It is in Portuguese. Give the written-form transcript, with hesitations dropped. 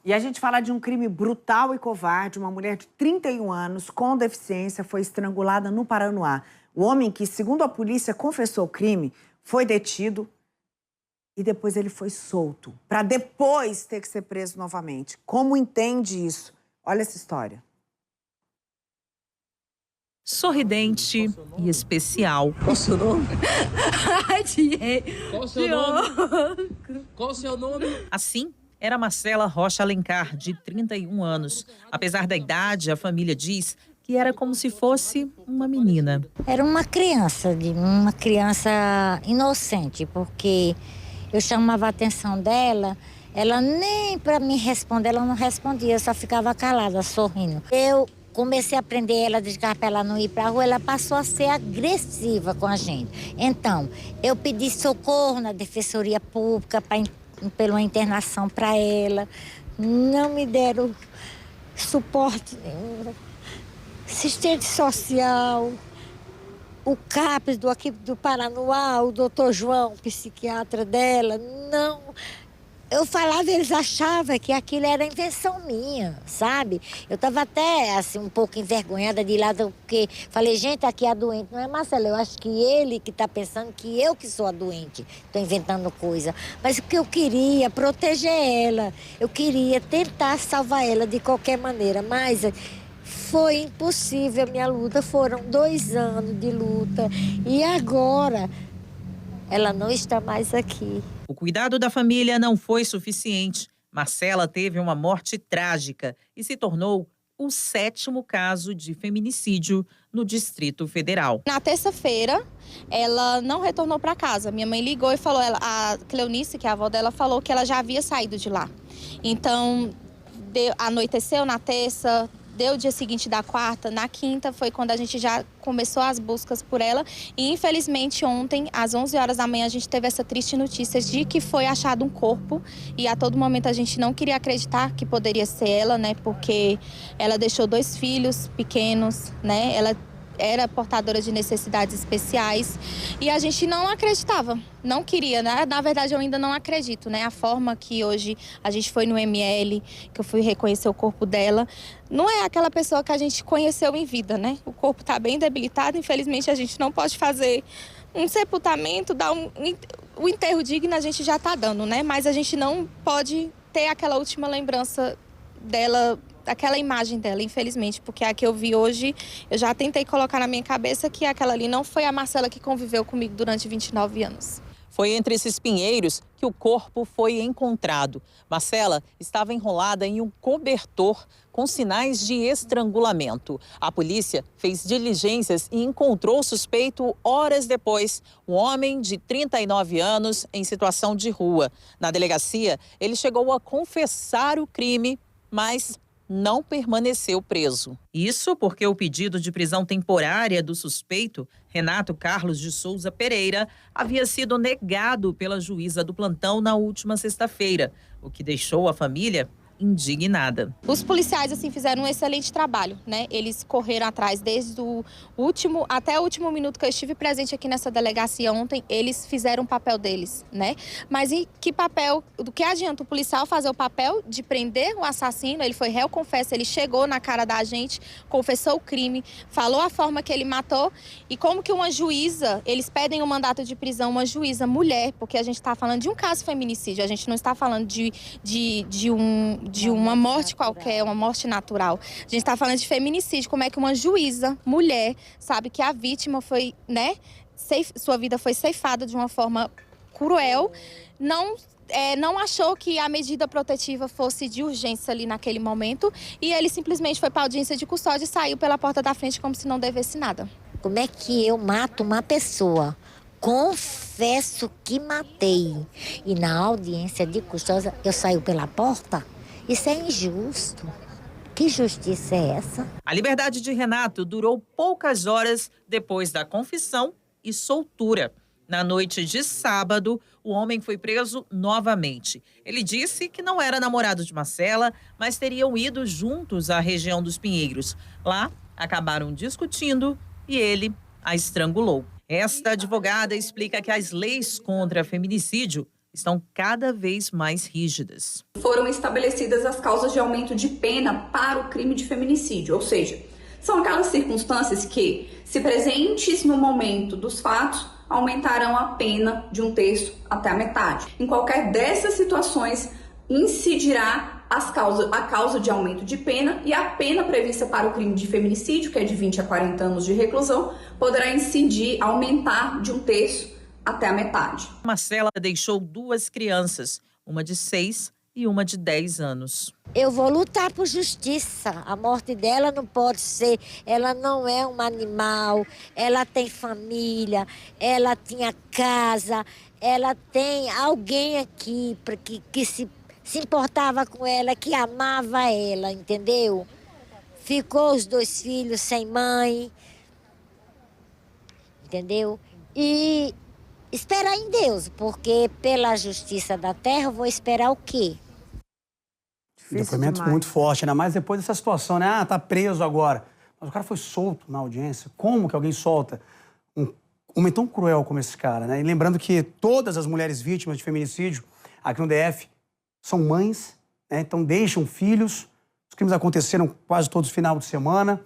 E a gente fala de um crime brutal e covarde. Uma mulher de 31 anos com deficiência foi estrangulada no Paranoá. O homem que, segundo a polícia, confessou o crime, foi detido e depois ele foi solto, para depois ter que ser preso novamente. Como entende isso? Olha essa história. Sorridente e especial. Qual o seu nome? Qual o seu nome? Qual o seu nome? Assim, era Marcela Rocha Alencar, de 31 anos. Apesar da idade, a família diz que era como se fosse uma menina. Era uma criança inocente, porque eu chamava a atenção dela, ela nem para me responder, ela não respondia, eu só ficava calada, sorrindo. Eu comecei a prender ela, dedicar para ela não ir para a rua, ela passou a ser agressiva com a gente. Então, eu pedi socorro na Defensoria Pública pela internação para ela, não me deram suporte nenhum. Assistente social, o CAPES aqui do Paranoá, o doutor João, psiquiatra dela, não. Eu falava, eles achavam que aquilo era invenção minha, sabe? Eu estava até, assim, um pouco envergonhada de lá, porque falei, gente, aqui é a doente, não é Marcela? Eu acho que ele que está pensando que eu que sou a doente, estou inventando coisa. Mas o que eu queria, proteger ela, eu queria tentar salvar ela de qualquer maneira, mas foi impossível a minha luta, foram 2 anos de luta e agora ela não está mais aqui. O cuidado da família não foi suficiente. Marcela teve uma morte trágica e se tornou o 7º caso de feminicídio no Distrito Federal. Na terça-feira, ela não retornou para casa. Minha mãe ligou e falou, a Cleonice, que é a avó dela, falou que ela já havia saído de lá. Então, anoiteceu na terça, deu o dia seguinte da quarta, na quinta foi quando a gente já começou as buscas por ela e infelizmente ontem, às 11 horas da manhã, a gente teve essa triste notícia de que foi achado um corpo e a todo momento a gente não queria acreditar que poderia ser ela, né, porque ela deixou 2 filhos pequenos, né, ela era portadora de necessidades especiais e a gente não acreditava, não queria, né? Na verdade eu ainda não acredito, né? A forma que hoje a gente foi no ML, que eu fui reconhecer o corpo dela, não é aquela pessoa que a gente conheceu em vida, né? O corpo está bem debilitado, infelizmente a gente não pode fazer um sepultamento, o enterro digno a gente já está dando, né? Mas a gente não pode ter aquela última lembrança dela, aquela imagem dela, infelizmente, porque a que eu vi hoje, eu já tentei colocar na minha cabeça que aquela ali não foi a Marcela que conviveu comigo durante 29 anos. Foi entre esses pinheiros que o corpo foi encontrado. Marcela estava enrolada em um cobertor com sinais de estrangulamento. A polícia fez diligências e encontrou o suspeito horas depois, um homem de 39 anos em situação de rua. Na delegacia, ele chegou a confessar o crime, mas não permaneceu preso. Isso porque o pedido de prisão temporária do suspeito, Renato Carlos de Souza Pereira, havia sido negado pela juíza do plantão na última sexta-feira, o que deixou a família indignada. Os policiais assim fizeram um excelente trabalho, né? Eles correram atrás desde o último até o último minuto que eu estive presente aqui nessa delegacia ontem, eles fizeram o papel deles, né? Mas em que papel, do que adianta o policial fazer o papel de prender o assassino? Ele foi réu confesso, ele chegou na cara da gente, confessou o crime, falou a forma que ele matou e como que uma juíza, eles pedem um mandato de prisão, uma juíza mulher, porque a gente está falando de um caso de feminicídio, a gente não está falando de uma morte qualquer, uma morte natural. A gente está falando de feminicídio, como é que uma juíza, mulher, sabe que a vítima foi, né, sua vida foi ceifada de uma forma cruel, não achou que a medida protetiva fosse de urgência ali naquele momento e ele simplesmente foi para a audiência de custódia e saiu pela porta da frente como se não devesse nada. Como é que eu mato uma pessoa? Confesso que matei. E na audiência de custódia eu saio pela porta? Isso é injusto. Que justiça é essa? A liberdade de Renato durou poucas horas depois da confissão e soltura. Na noite de sábado, o homem foi preso novamente. Ele disse que não era namorado de Marcela, mas teriam ido juntos à região dos Pinheiros. Lá, acabaram discutindo e ele a estrangulou. Esta advogada explica que as leis contra feminicídio estão cada vez mais rígidas. Foram estabelecidas as causas de aumento de pena para o crime de feminicídio, ou seja, são aquelas circunstâncias que, se presentes no momento dos fatos, aumentarão a pena de 1/3 até a metade. Em qualquer dessas situações, incidirá a causa de aumento de pena, e a pena prevista para o crime de feminicídio, que é de 20 a 40 anos de reclusão, poderá incidir, aumentar de 1/3 até a metade. Marcela deixou 2 crianças, uma de 6 e uma de 10 anos. Eu vou lutar por justiça. A morte dela não pode ser. Ela não é um animal. Ela tem família. Ela tinha casa. Ela tem alguém aqui que se importava com ela, que amava ela, entendeu? Ficou os 2 filhos sem mãe. Entendeu? E esperar em Deus, porque pela justiça da terra eu vou esperar o quê? Depoimento muito forte, ainda mais depois dessa situação, né? Ah, tá preso agora. Mas o cara foi solto na audiência. Como que alguém solta um homem tão cruel como esse cara, né? E lembrando que todas as mulheres vítimas de feminicídio aqui no DF são mães, né? Então deixam filhos. Os crimes aconteceram quase todos no final de semana.